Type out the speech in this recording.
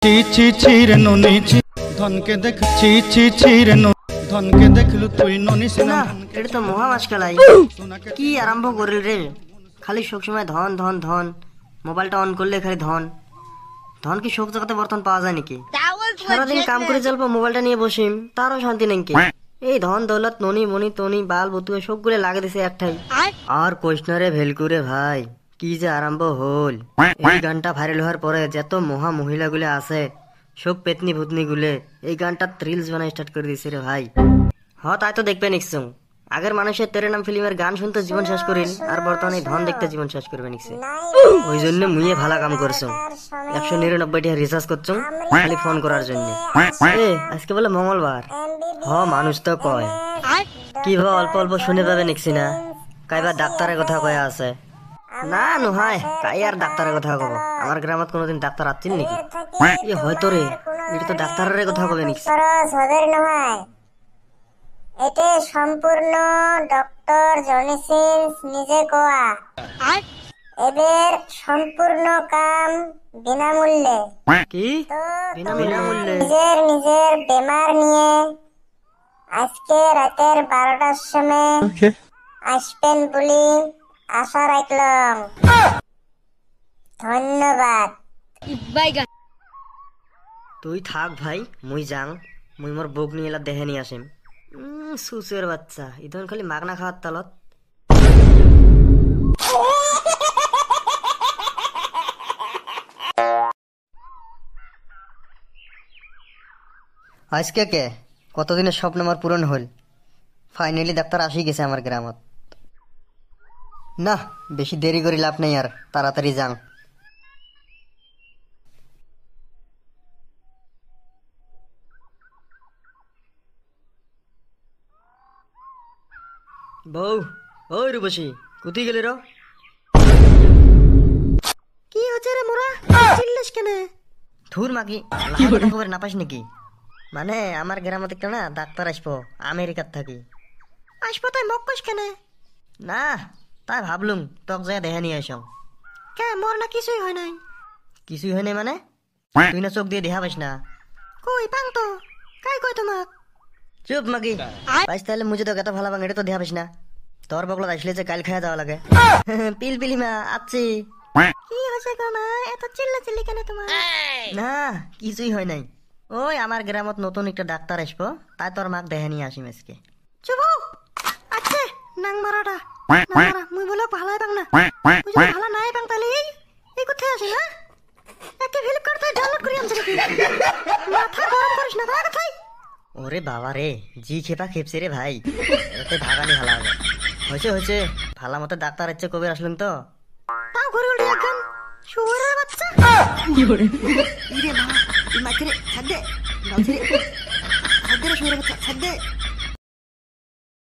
ছি ছি ছি রে ননি ছি ধনকে দেখ ছি ছি ছি রে ধনকে দেখলু তুই ননি না এটা তো মহা মাসকালাই কি আরম্ভ করিল রে। খালি সব সময় ধন ধন ধন, মোবাইলটা অন করলে খালি ধন ধন। কি সব জায়গাতে বর্তমান পাওয়া যায় নাকি? সারাদিন কাম করে চলবো, মোবাইলটা নিয়ে বসিম তারও শান্তি নেই কি? এই ধন দৌলত ননি মনি তনি বাল বতুয়া সবগুলো লাগে দিছে একটাই। আর কোশনারে ভেলকুরে ভাই কি যে আরম্ভ হল। এই গানটা ভাইরাল হওয়ার পরে যত মহা মহিলা গুলো আছে সব পেতনি ভূতনি গুলে এই গানটা রিলস বানাই স্টার্ট করে দিছে রে ভাই। তাই তো দেখবে নিকছো আগের মানুষের তেরে নাম ফিল্মের গান শুনতে জীবন শেষ করিল, আর বর্তমানে ধন দেখতে জীবন শেষ করবে নিকছে। ওই জন্য মুইয়ে ভালো কাম করছো, 199 টাকা রিচার্জ করছো খালি ফোন করার জন্য। আজকে বলে মঙ্গলবার, মানুষ তো কয় কিভাবে অল্প অল্প শুনে পাবে নিকছি না। কাইবা ডাক্তারের কথা কয়া আছে না নহাই কাই আর ডাক্তারের কথা কব। আমার গ্রামত কোনোদিন ডাক্তার আসছিল নাকি? হয়তো রে, এটা তো ডাক্তারের কথা কবে নিকছি। এতে সম্পূর্ণ ডক্টর জনিসিন্স নিজে কোয়া। এদের সম্পূর্ণ কাম বিনামূল্যে। কি বিনামূল্যে? নিজের বেমার নিয়ে আজকে রাতের 12টার সময় আসবেন বলি আশা রাখলাম। ধন্যবাদ। তুই থাক ভাই, মুই যাং। মুই মোর বুক নিয়ে এলা দেখে নিয়ে আসিম। সুসের বাচ্চা ইদন খালি মাগনা খাওয়ার তালত। আজকে কে কতদিনের স্বপ্ন আমার পূরণ হল। ফাইনালি ডাক্তার আসি গেছে আমার গ্রামত। না বেশি দেরি করে লাভ নেই, আর তাড়াতাড়ি যাং। বউ, ওই রূপসী কুতি গেলি র? কি হচ্ছে রে মোরা চিল্লিস কেন? ধুর মাগি কথা খবর না পাস নাকি? মানে আমার গ্রামত একটা না ডাক্তার আসবো আমেরিকার থাকি। আসবো তাই মক্কস কেন? না তাই ভাবলুম তক যায় দেখে নিয়ে আসাম। কে মোর না কিছুই হয় নাই। কিছুই হয় নাই মানে? তুই না চোখ দিয়ে দেখা পাইস না? কই পাং তো কাই কই তোমাক? চুপ মাগি, পাইস তাহলে মুঝে তো এত ভালো বাং এটা তো দেখা পাইস না। তোর বগলত আসলে যে কাল খাওয়া যাওয়া লাগে। পিল পিলি মা আচ্ছি। কি হয়েছে গো মা এত চিল্লা চিল্লি কেন তোমার? না কিছুই হয় নাই। ওই আমার গ্রামত নতুন একটা ডাক্তার আসবো, তাই তোর মাক দেখে নিয়ে আসিম আজকে। চুপ আচ্ছা নাং মারাটা মুই বলক ভালো পাং না। তুই ভালো নাই পাং তাহলে এই কোথায় আছে না? একে ফ্লিপকার্ট থেকে ডাউনলোড করি আনছে নাকি? মাথা গরম করিস না তাই কথাই। ওরে বাবা রে, জি খেপা খেপছে রে ভাই। এতে ভাগানি ভালো হবে। হয়েছে ভালো মতো ডাক্তার হচ্ছে কবে আসলেন তো তাও ঘুরে উঠে এখন শুয়োরের বাচ্চা। ইরে মা মাইকে রে ছাড় দে, শুয়োরের বাচ্চা ছাড় দে।